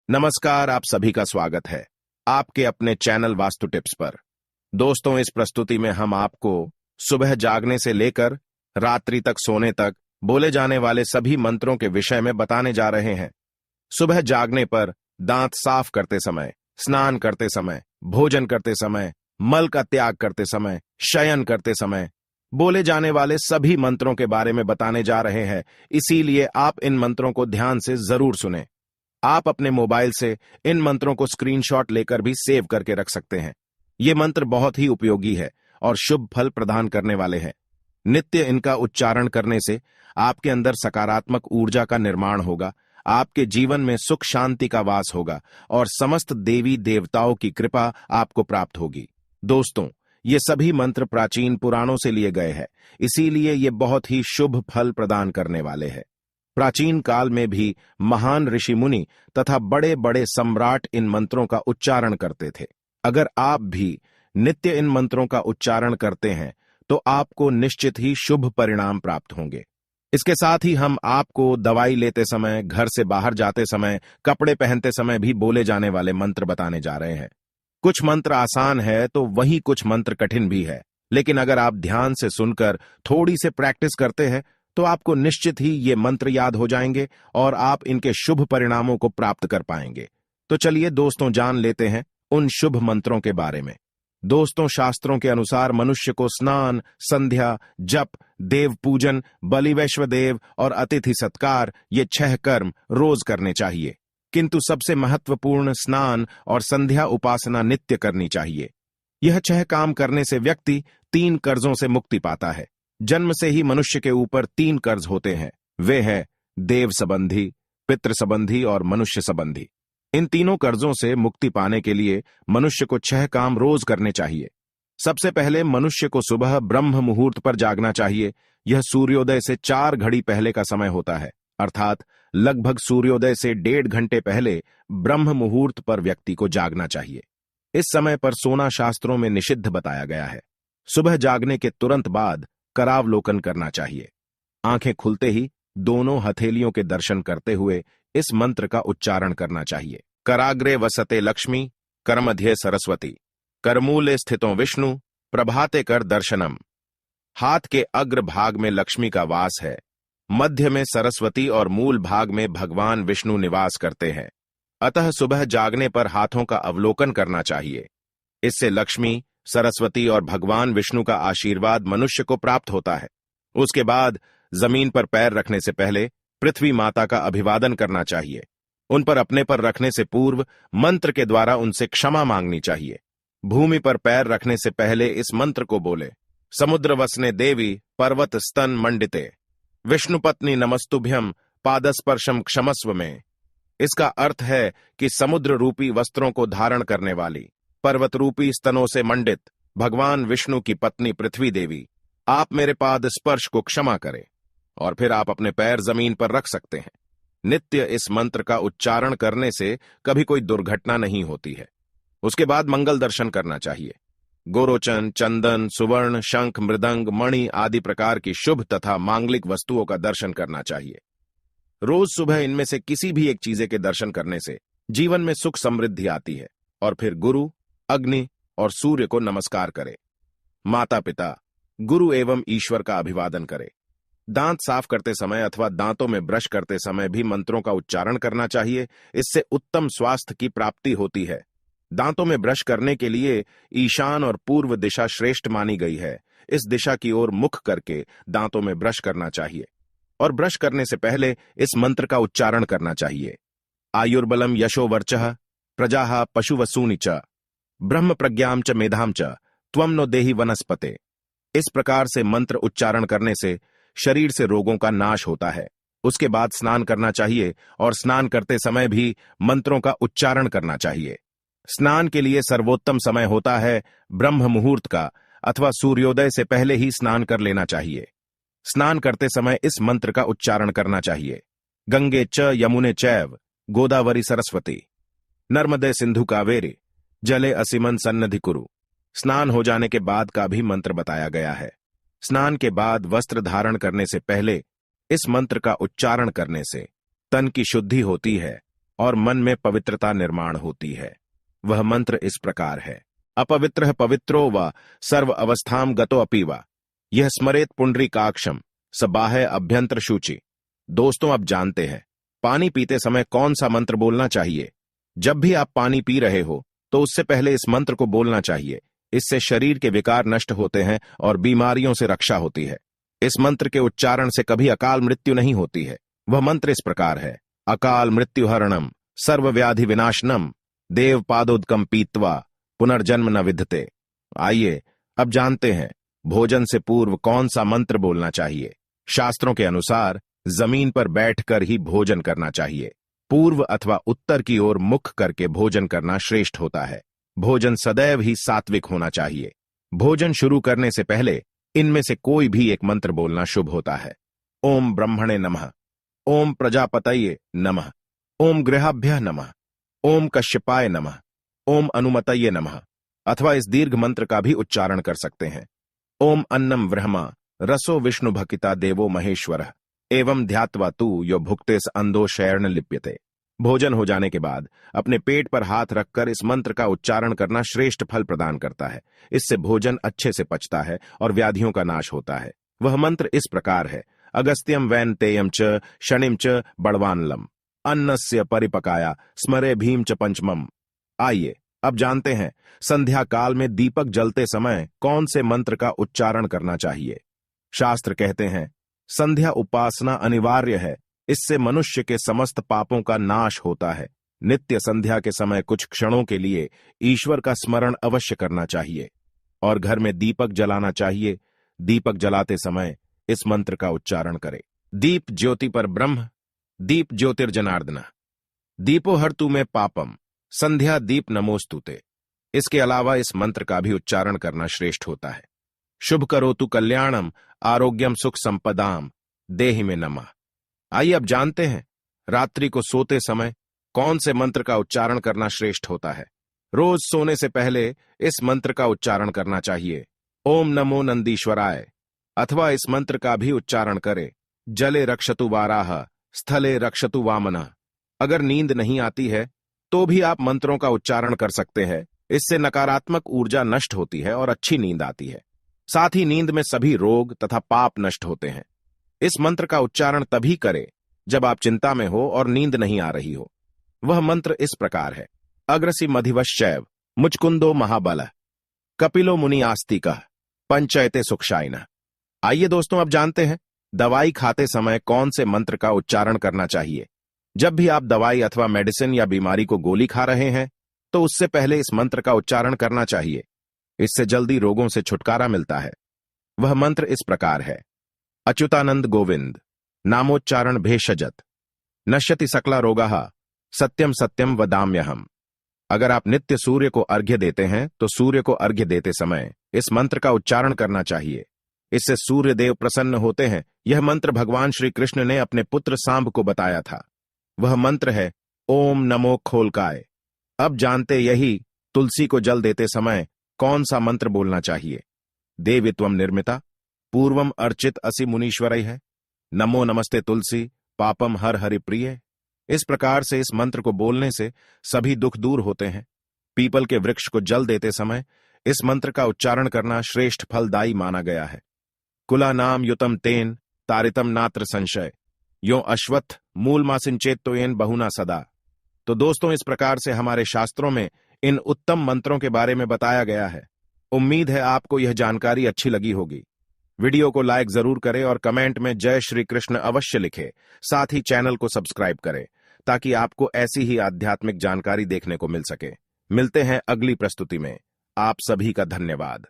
नमस्कार, आप सभी का स्वागत है आपके अपने चैनल वास्तु टिप्स पर। दोस्तों, इस प्रस्तुति में हम आपको सुबह जागने से लेकर रात्रि तक सोने तक बोले जाने वाले सभी मंत्रों के विषय में बताने जा रहे हैं। सुबह जागने पर दांत साफ करते समय, स्नान करते समय, भोजन करते समय, मल का त्याग करते समय, शयन करते समय बोले जाने वाले सभी मंत्रों के बारे में बताने जा रहे हैं। इसीलिए आप इन मंत्रों को ध्यान से जरूर सुनें। आप अपने मोबाइल से इन मंत्रों को स्क्रीनशॉट लेकर भी सेव करके रख सकते हैं। ये मंत्र बहुत ही उपयोगी है और शुभ फल प्रदान करने वाले हैं। नित्य इनका उच्चारण करने से आपके अंदर सकारात्मक ऊर्जा का निर्माण होगा, आपके जीवन में सुख शांति का वास होगा और समस्त देवी देवताओं की कृपा आपको प्राप्त होगी। दोस्तों, ये सभी मंत्र प्राचीन पुराणों से लिए गए हैं, इसीलिए ये बहुत ही शुभ फल प्रदान करने वाले हैं। प्राचीन काल में भी महान ऋषि मुनि तथा बड़े बड़े सम्राट इन मंत्रों का उच्चारण करते थे। अगर आप भी नित्य इन मंत्रों का उच्चारण करते हैं तो आपको निश्चित ही शुभ परिणाम प्राप्त होंगे। इसके साथ ही हम आपको दवाई लेते समय, घर से बाहर जाते समय, कपड़े पहनते समय भी बोले जाने वाले मंत्र बताने जा रहे हैं। कुछ मंत्र आसान है तो वहीं कुछ मंत्र कठिन भी है, लेकिन अगर आप ध्यान से सुनकर थोड़ी से प्रैक्टिस करते हैं तो आपको निश्चित ही ये मंत्र याद हो जाएंगे और आप इनके शुभ परिणामों को प्राप्त कर पाएंगे। तो चलिए दोस्तों, जान लेते हैं उन शुभ मंत्रों के बारे में। दोस्तों, शास्त्रों के अनुसार मनुष्य को स्नान, संध्या, जप, देव पूजन, बलि वैश्वदेव और अतिथि सत्कार ये 6 कर्म रोज करने चाहिए, किंतु सबसे महत्वपूर्ण स्नान और संध्या उपासना नित्य करनी चाहिए। यह 6 काम करने से व्यक्ति 3 कर्जों से मुक्ति पाता है। जन्म से ही मनुष्य के ऊपर 3 कर्ज होते हैं, वे हैं देव संबंधी, पितृ संबंधी और मनुष्य संबंधी। इन तीनों कर्जों से मुक्ति पाने के लिए मनुष्य को 6 काम रोज करने चाहिए। सबसे पहले मनुष्य को सुबह ब्रह्म मुहूर्त पर जागना चाहिए। यह सूर्योदय से 4 घड़ी पहले का समय होता है, अर्थात लगभग सूर्योदय से 1.5 घंटे पहले ब्रह्म मुहूर्त पर व्यक्ति को जागना चाहिए। इस समय पर सोना शास्त्रों में निषिद्ध बताया गया है। सुबह जागने के तुरंत बाद करावलोकन करना चाहिए। आंखें खुलते ही दोनों हथेलियों के दर्शन करते हुए इस मंत्र का उच्चारण करना चाहिए। कराग्रे वसते लक्ष्मी, करमध्य सरस्वती, करमूले स्थितो विष्णु, प्रभाते कर दर्शनम। हाथ के अग्र भाग में लक्ष्मी का वास है, मध्य में सरस्वती और मूल भाग में भगवान विष्णु निवास करते हैं। अतः सुबह जागने पर हाथों का अवलोकन करना चाहिए। इससे लक्ष्मी, सरस्वती और भगवान विष्णु का आशीर्वाद मनुष्य को प्राप्त होता है। उसके बाद जमीन पर पैर रखने से पहले पृथ्वी माता का अभिवादन करना चाहिए। उन पर अपने पर रखने से पूर्व मंत्र के द्वारा उनसे क्षमा मांगनी चाहिए। भूमि पर पैर रखने से पहले इस मंत्र को बोले, समुद्र वसने देवी पर्वत स्तन मंडिते, विष्णु पत्नी नमस्तुभ्यम पादस्पर्शम क्षमस्व में। इसका अर्थ है कि समुद्र रूपी वस्त्रों को धारण करने वाली, पर्वत रूपी स्तनों से मंडित भगवान विष्णु की पत्नी पृथ्वी देवी, आप मेरे पाद स्पर्श को क्षमा करें। और फिर आप अपने पैर जमीन पर रख सकते हैं। नित्य इस मंत्र का उच्चारण करने से कभी कोई दुर्घटना नहीं होती है। उसके बाद मंगल दर्शन करना चाहिए। गोरोचन, चंदन, सुवर्ण, शंख, मृदंग, मणि आदि प्रकार की शुभ तथा मांगलिक वस्तुओं का दर्शन करना चाहिए। रोज सुबह इनमें से किसी भी एक चीज के दर्शन करने से जीवन में सुख समृद्धि आती है। और फिर गुरु, अग्नि और सूर्य को नमस्कार करे। माता पिता, गुरु एवं ईश्वर का अभिवादन करे। दांत साफ करते समय अथवा दांतों में ब्रश करते समय भी मंत्रों का उच्चारण करना चाहिए। इससे उत्तम स्वास्थ्य की प्राप्ति होती है। दांतों में ब्रश करने के लिए ईशान और पूर्व दिशा श्रेष्ठ मानी गई है। इस दिशा की ओर मुख करके दांतों में ब्रश करना चाहिए और ब्रश करने से पहले इस मंत्र का उच्चारण करना चाहिए। आयुर्बलम यशो वर्चः प्रजाः पशुवसूनि च, ब्रह्म प्रज्ञाम च मेधाम च, त्वम नो देहि वनस्पते। इस प्रकार से मंत्र उच्चारण करने से शरीर से रोगों का नाश होता है। उसके बाद स्नान करना चाहिए और स्नान करते समय भी मंत्रों का उच्चारण करना चाहिए। स्नान के लिए सर्वोत्तम समय होता है ब्रह्म मुहूर्त का, अथवा सूर्योदय से पहले ही स्नान कर लेना चाहिए। स्नान करते समय इस मंत्र का उच्चारण करना चाहिए। गंगे च यमुने चैव गोदावरी सरस्वती, नर्मदे सिंधु कावेरी, जले असिमन सन्नधि कुरु। स्नान हो जाने के बाद का भी मंत्र बताया गया है। स्नान के बाद वस्त्र धारण करने से पहले इस मंत्र का उच्चारण करने से तन की शुद्धि होती है, और मन में पवित्रता निर्माण होती है। वह मंत्र इस प्रकार है। अपवित्रः पवित्रो व सर्व अवस्थाम गतो अपि वा, यह स्मरेत पुंडरीकाक्षम स बाह्य अभ्यंतर शुचि। दोस्तों, अब जानते हैं पानी पीते समय कौन सा मंत्र बोलना चाहिए। जब भी आप पानी पी रहे हो तो उससे पहले इस मंत्र को बोलना चाहिए। इससे शरीर के विकार नष्ट होते हैं और बीमारियों से रक्षा होती है। इस मंत्र के उच्चारण से कभी अकाल मृत्यु नहीं होती है। वह मंत्र इस प्रकार है। अकाल मृत्यु हरणम सर्व व्याधि विनाशनम देव पादोदकम पीत्वा पुनर्जन्म न विद्यते। आइए अब जानते हैं भोजन से पूर्व कौन सा मंत्र बोलना चाहिए। शास्त्रों के अनुसार जमीन पर बैठकर ही भोजन करना चाहिए। पूर्व अथवा उत्तर की ओर मुख करके भोजन करना श्रेष्ठ होता है। भोजन सदैव ही सात्विक होना चाहिए। भोजन शुरू करने से पहले इनमें से कोई भी एक मंत्र बोलना शुभ होता है। ओम ब्रह्मणे नमः, ओम प्रजापतये नमः, ओम गृहाभ्यः नमः, ओम कश्यपाय नमः, ओम अनुमतये नमः। अथवा इस दीर्घ मंत्र का भी उच्चारण कर सकते हैं। ओम अन्नम ब्रह्मा रसो विष्णु भकिता देवो महेश्वरः एवं ध्यात्वा तू यो भुक्तेस अंधो शयर्न लिप्यते। भोजन हो जाने के बाद अपने पेट पर हाथ रखकर इस मंत्र का उच्चारण करना श्रेष्ठ फल प्रदान करता है। इससे भोजन अच्छे से पचता है और व्याधियों का नाश होता है। वह मंत्र इस प्रकार है। अगस्त्यम वैन तेयम च शनिम च बड़वानलम अन्नस्य परिपकाया स्मरे भीम च पंचमम। आइए अब जानते हैं संध्या काल में दीपक जलते समय कौन से मंत्र का उच्चारण करना चाहिए। शास्त्र कहते हैं संध्या उपासना अनिवार्य है। इससे मनुष्य के समस्त पापों का नाश होता है। नित्य संध्या के समय कुछ क्षणों के लिए ईश्वर का स्मरण अवश्य करना चाहिए और घर में दीपक जलाना चाहिए। दीपक जलाते समय इस मंत्र का उच्चारण करें। दीप ज्योति पर ब्रह्म, दीप ज्योतिर्जनार्दन, दीपो हर्तु में पापम, संध्या दीप नमोस्तुते। इसके अलावा इस मंत्र का भी उच्चारण करना श्रेष्ठ होता है। शुभ करोतु कल्याणम आरोग्यम सुख संपदाम देहि में नमः। आइए अब जानते हैं रात्रि को सोते समय कौन से मंत्र का उच्चारण करना श्रेष्ठ होता है। रोज सोने से पहले इस मंत्र का उच्चारण करना चाहिए। ओम नमो नंदीश्वराय। अथवा इस मंत्र का भी उच्चारण करें। जले रक्षतु वाराह, स्थले रक्षतु वामनः। अगर नींद नहीं आती है तो भी आप मंत्रों का उच्चारण कर सकते हैं। इससे नकारात्मक ऊर्जा नष्ट होती है और अच्छी नींद आती है। साथ ही नींद में सभी रोग तथा पाप नष्ट होते हैं। इस मंत्र का उच्चारण तभी करें जब आप चिंता में हो और नींद नहीं आ रही हो। वह मंत्र इस प्रकार है। अग्रसी मधिवश्चैव मुचकुंदो महाबल कपिलो मुनि आस्तिकः पंचयते सुखशायिनः। आइए दोस्तों अब जानते हैं दवाई खाते समय कौन से मंत्र का उच्चारण करना चाहिए। जब भी आप दवाई अथवा मेडिसिन या बीमारी को गोली खा रहे हैं तो उससे पहले इस मंत्र का उच्चारण करना चाहिए। इससे जल्दी रोगों से छुटकारा मिलता है। वह मंत्र इस प्रकार है। अच्युतानंद गोविंद नामोच्चारण भेषजत नश्यति सकला रोगाः सत्यम सत्यम वदाम्यहम्। अगर आप नित्य सूर्य को अर्घ्य देते हैं तो सूर्य को अर्घ्य देते समय इस मंत्र का उच्चारण करना चाहिए। इससे सूर्य देव प्रसन्न होते हैं। यह मंत्र भगवान श्री कृष्ण ने अपने पुत्र सांब को बताया था। वह मंत्र है ओम नमो खोलकाय। अब जानते यही तुलसी को जल देते समय कौन सा मंत्र बोलना चाहिए। देवित्वम निर्मिता पूर्वम अर्चित असि मुनीश्वरई है, नमो नमस्ते तुलसी पापम हर हरि प्रिय। इस प्रकार से इस मंत्र को बोलने से सभी दुख दूर होते हैं। पीपल के वृक्ष को जल देते समय इस मंत्र का उच्चारण करना श्रेष्ठ फलदायी माना गया है। कुला नाम युतम तेन तारितम नात्र संशय यो अश्वत्थ मूल मासिंचेत तो येन बहुना सदा। तो दोस्तों, इस प्रकार से हमारे शास्त्रों में इन उत्तम मंत्रों के बारे में बताया गया है। उम्मीद है आपको यह जानकारी अच्छी लगी होगी। वीडियो को लाइक जरूर करें और कमेंट में जय श्री कृष्ण अवश्य लिखें। साथ ही चैनल को सब्सक्राइब करें ताकि आपको ऐसी ही आध्यात्मिक जानकारी देखने को मिल सके। मिलते हैं अगली प्रस्तुति में। आप सभी का धन्यवाद।